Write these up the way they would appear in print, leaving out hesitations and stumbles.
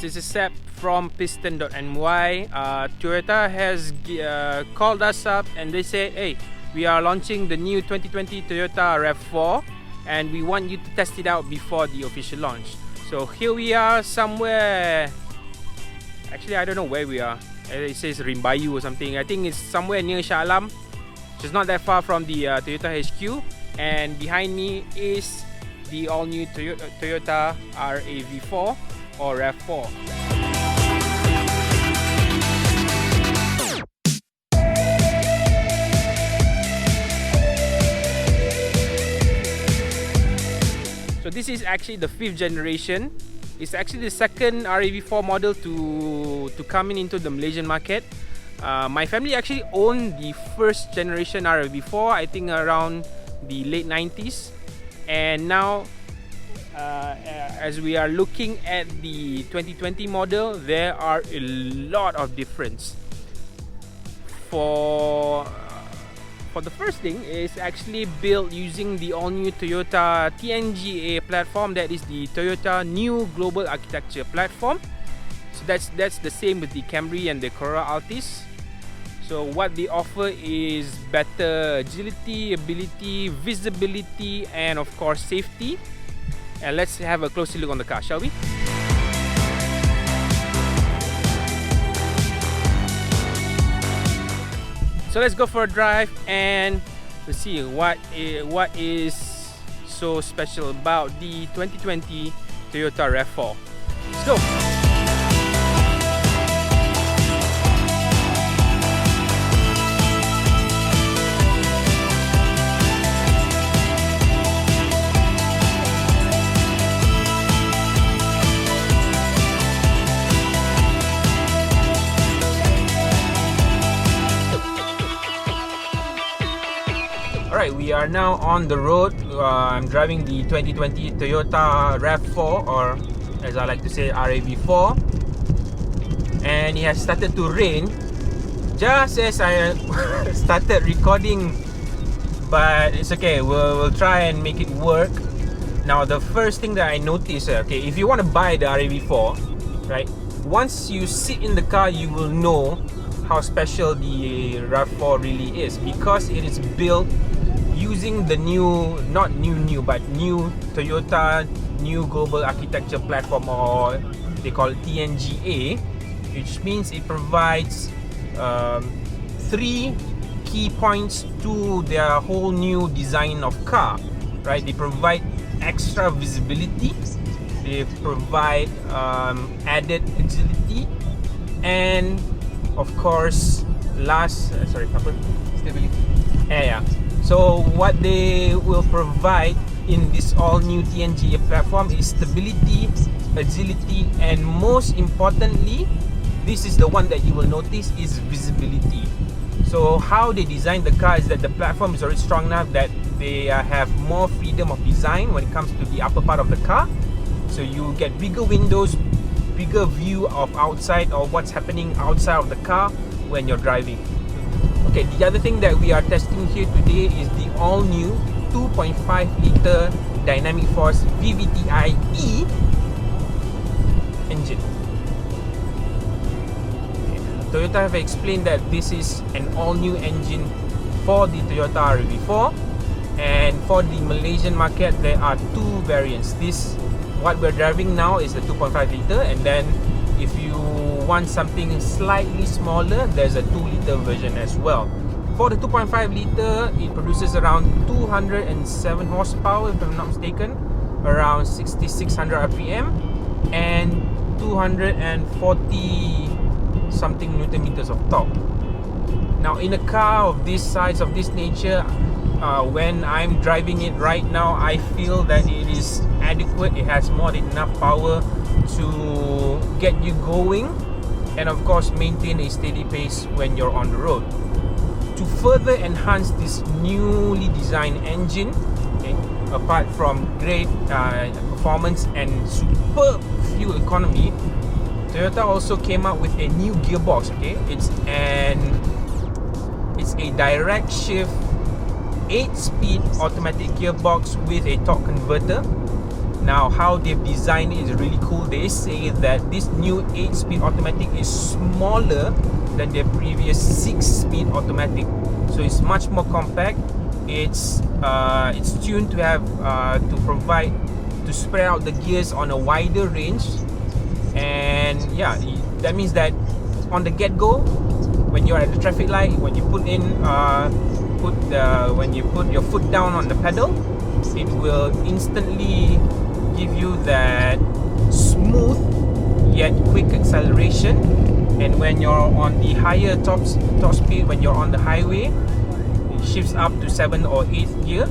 this is Seb from Piston.ny. Toyota has called us up and they say, hey, we are launching the new 2020 Toyota RAV4 and we want you to test it out before the official launch. So here we are somewhere, actually I don't know where we are. It says Rimbayu or something. I think it's somewhere near Shah Alam. It's not that far from the Toyota HQ. And behind me is the all-new Toyota RAV4 or RAV4. So this is actually the 5th generation. It's actually the second RAV4 model to come into the Malaysian market. My family actually owned the first generation RAV4, I think around the late 90s. And now, as we are looking at the 2020 model, there are a lot of difference. For the first thing, is actually built using the all-new Toyota TNGA platform. That is the Toyota New Global Architecture platform. So that's the same with the Camry and the Corolla Altis. So what they offer is better agility, ability, visibility, and of course safety. And let's have a closer look on the car, shall we? So let's go for a drive and we'll see what is so special about the 2020 Toyota RAV4. Let's go! Alright, we are now on the road. I'm driving the 2020 Toyota RAV4, or as I like to say, RAV4. And it has started to rain just as I started recording. But it's okay, we'll try and make it work. Now the first thing that I noticed, okay, if you want to buy the RAV4, right, once you sit in the car, you will know how special the RAV4 really is, because it is built using the new Toyota New Global Architecture platform, or they call it TNGA, which means it provides 3 key points to their whole new design of car, right? They provide extra visibility, they provide added agility, and of course stability. Yeah. So what they will provide in this all-new TNGA platform is stability, agility, and most importantly, this is the one that you will notice, is visibility. So how they designed the car is that the platform is already strong enough that they have more freedom of design when it comes to the upper part of the car. So you get bigger windows, bigger view of outside or what's happening outside of the car when you're driving. Okay, the other thing that we are testing here today is the all-new 2.5 liter Dynamic Force VVT-i-E engine. Okay. Toyota have explained that this is an all-new engine for the Toyota RAV4, and for the Malaysian market there are 2 variants. What we're driving now is the 2.5 liter, and then if you want something slightly smaller, there's a 2 liter version as well. For the 2.5 liter, it produces around 207 horsepower if I'm not mistaken, around 6600 RPM, and 240 something Newton meters of torque. Now in a car of this size, of this nature, when I'm driving it right now, I feel that it is adequate. It has more than enough power to get you going, and of course maintain a steady pace when you're on the road. To further enhance this newly designed engine, okay, apart from great performance and superb fuel economy, Toyota also came out with a new gearbox. Okay, it's a direct shift 8-speed automatic gearbox with a torque converter. Now, how they've designed it is really cool. They say that this new 8-speed automatic is smaller than their previous 6-speed automatic, so it's much more compact. It's tuned to have to spread out the gears on a wider range, and yeah, that means that on the get-go, when you're at the traffic light, when you put your foot down on the pedal, it will instantly give you that smooth yet quick acceleration. And when you're on the higher top speed, when you're on the highway, it shifts up to 7th or 8th gear,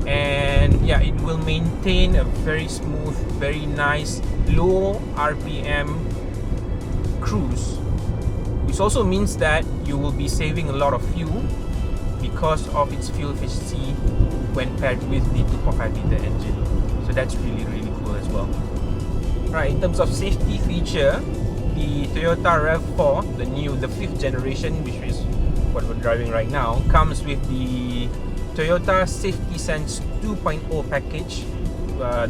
and yeah, it will maintain a very smooth, very nice low RPM cruise, which also means that you will be saving a lot of fuel because of its fuel efficiency when paired with the 2.5 liter engine. So that's really cool as well. Right, in terms of safety feature, the Toyota RAV4, the 5th generation, which is what we're driving right now, comes with the Toyota Safety Sense 2.0 package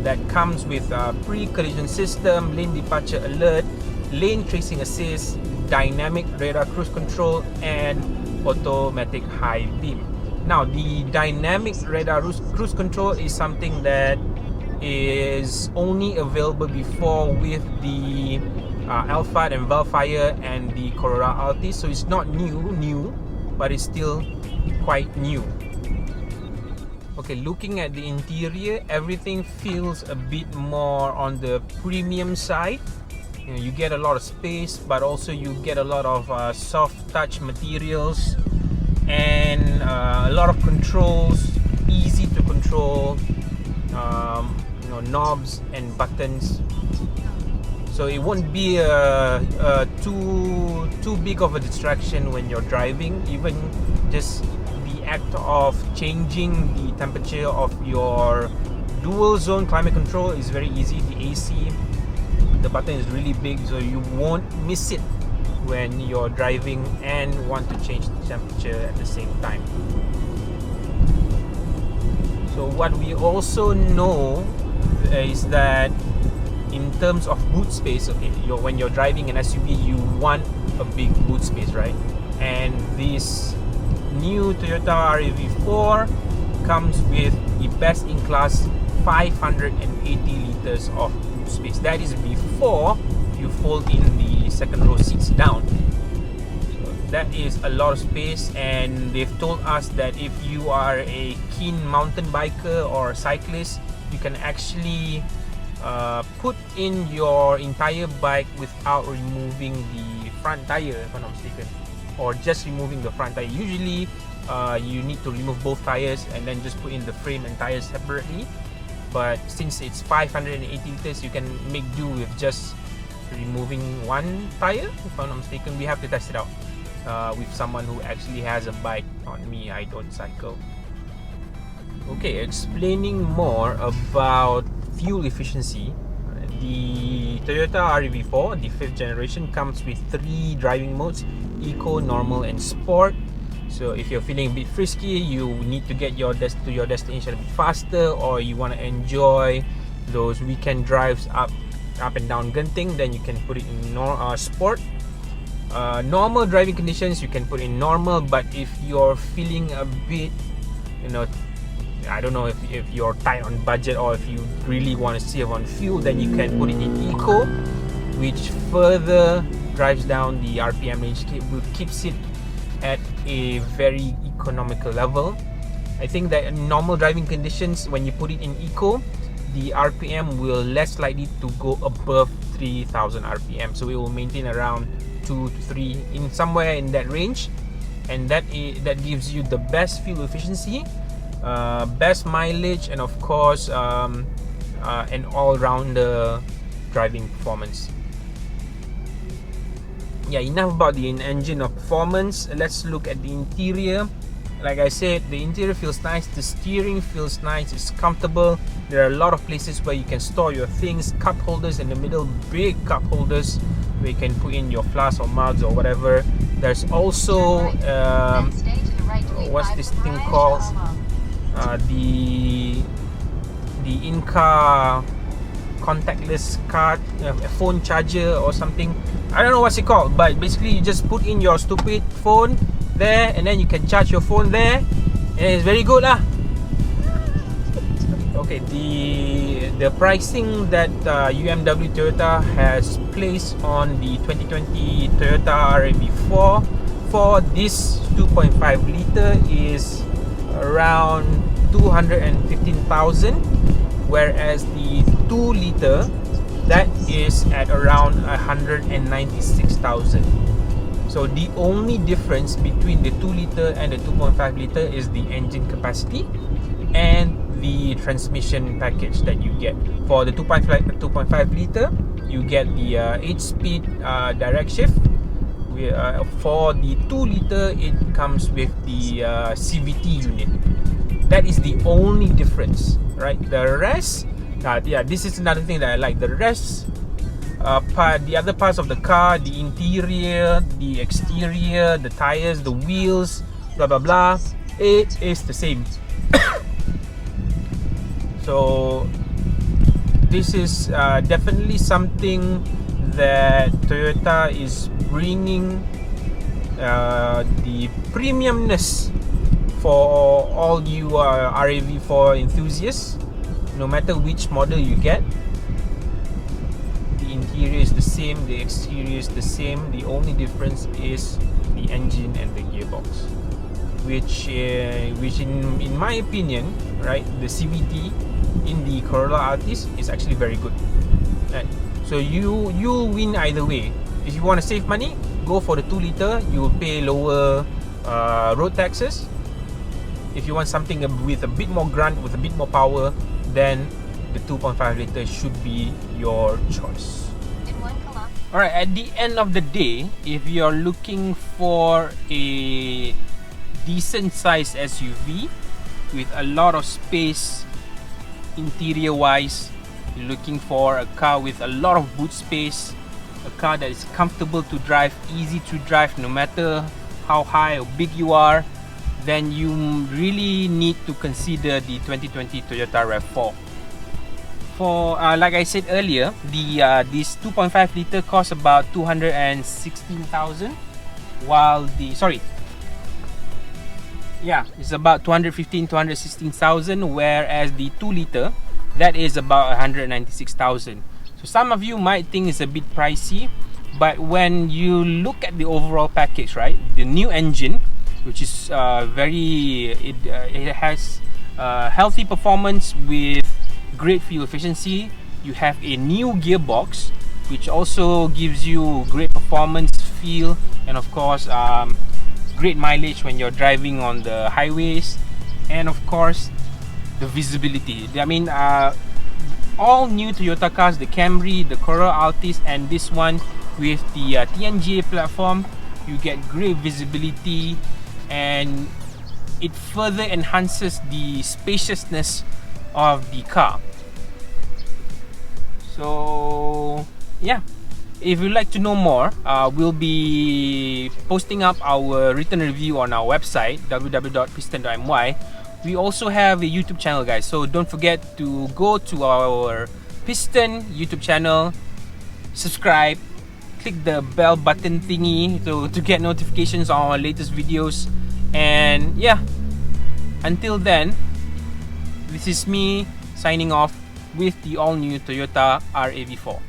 that comes with a pre-collision system, lane departure alert, lane tracing assist, dynamic radar cruise control, and automatic high beam. Now, the dynamic radar cruise control is something that is only available before with the Alphard and Vellfire and the Corolla Altis, so it's not new, but it's still quite new. Okay, looking at the interior, everything feels a bit more on the premium side. You get a lot of space, but also you get a lot of soft touch materials and a lot of controls, easy to control, knobs and buttons. So it won't be too big of a distraction when you're driving. Even just the act of changing the temperature of your dual zone climate control is very easy. The AC, the button is really big, so you won't miss it when you're driving and want to change the temperature at the same time. So what we also know is that in terms of boot space, okay, when you're driving an SUV, you want a big boot space, right? And this new Toyota RAV4 comes with the best-in-class 580 liters of boot space. That is before you fold in the second row seats down. So that is a lot of space, and they've told us that if you are a keen mountain biker or cyclist, you can actually put in your entire bike without removing the front tire, if I'm not mistaken, or just removing the front tire. Usually you need to remove both tires and then just put in the frame and tires separately, but since it's 580 liters, you can make do with just removing one tire, if I'm not mistaken. We have to test it out with someone who actually has a bike. On me, I don't cycle. Okay, explaining more about fuel efficiency, the Toyota RAV4, the 5th generation, comes with 3 driving modes: Eco, Normal, and Sport. So if you're feeling a bit frisky, you need to get to your destination a bit faster, or you want to enjoy those weekend drives up and down Genting, then you can put it in Sport. Normal driving conditions, you can put in Normal, but if you're feeling a bit, I don't know, if you're tight on budget, or if you really want to save on fuel, then you can put it in Eco, which further drives down the RPM range, keeps it at a very economical level. I think that in normal driving conditions, when you put it in Eco, the RPM will less likely to go above 3000 RPM, so it will maintain around 2 to 3, in somewhere in that range, and that gives you the best fuel efficiency, best mileage, and of course an all-rounder driving performance. Yeah, enough about the engine or performance. Let's look at the interior. Like I said, the interior feels nice, the steering feels nice, it's comfortable. There are a lot of places where you can store your things, cup holders in the middle, big cup holders where you can put in your flask or mugs or whatever. There's also what's this thing called, the in-car contactless card, a phone charger or something. I don't know what's it called, but basically you just put in your stupid phone there, and then you can charge your phone there, and it's very good lah. Okay, the pricing that UMW Toyota has placed on the 2020 Toyota RAV4 for this 2.5 liter is around 215,000, whereas the 2 liter that is at around 196,000. So the only difference between the 2 liter and the 2.5 liter is the engine capacity and the transmission package that you get. For the 2.5 liter, you get the 8-speed direct shift. For the 2 liter, it comes with the CVT unit. That is the only difference, right? The rest, yeah, this is another thing that I like. The rest, the other parts of the car, the interior, the exterior, the tires, the wheels, blah blah blah, it is the same. So this is definitely something that Toyota is bringing, the premiumness for all you RAV4 enthusiasts, no matter which model you get. The interior is the same, the exterior is the same. The only difference is the engine and the gearbox, which in my opinion, right, the CVT in the Corolla Altis is actually very good. Right? So you'll win either way. If you want to save money, go for the 2 liter. You will pay lower road taxes. If you want something with a bit more grunt, with a bit more power, then the 2.5 liter should be your choice. Alright, at the end of the day, if you're looking for a decent sized SUV with a lot of space interior wise, you're looking for a car with a lot of boot space, a car that is comfortable to drive, easy to drive no matter how high or big you are, then you really need to consider the 2020 Toyota RAV4. For like I said earlier, this 2.5 liter costs about 216,000, while the it's about 216,000, whereas the 2 liter that is about 196,000. So some of you might think it's a bit pricey, but when you look at the overall package, right, the new engine, which is it has healthy performance with great fuel efficiency. You have a new gearbox, which also gives you great performance, feel, and of course great mileage when you're driving on the highways, and of course the visibility. I mean, all new Toyota cars, the Camry, the Corolla Altis, and this one with the TNGA platform, you get great visibility, and it further enhances the spaciousness of the car. So yeah, if you'd like to know more, we'll be posting up our written review on our website www.piston.my. We also have a YouTube channel, guys, so don't forget to go to our Piston YouTube channel, subscribe, click the bell button thingy to get notifications on our latest videos. And yeah, until then, this is me signing off with the all-new Toyota RAV4.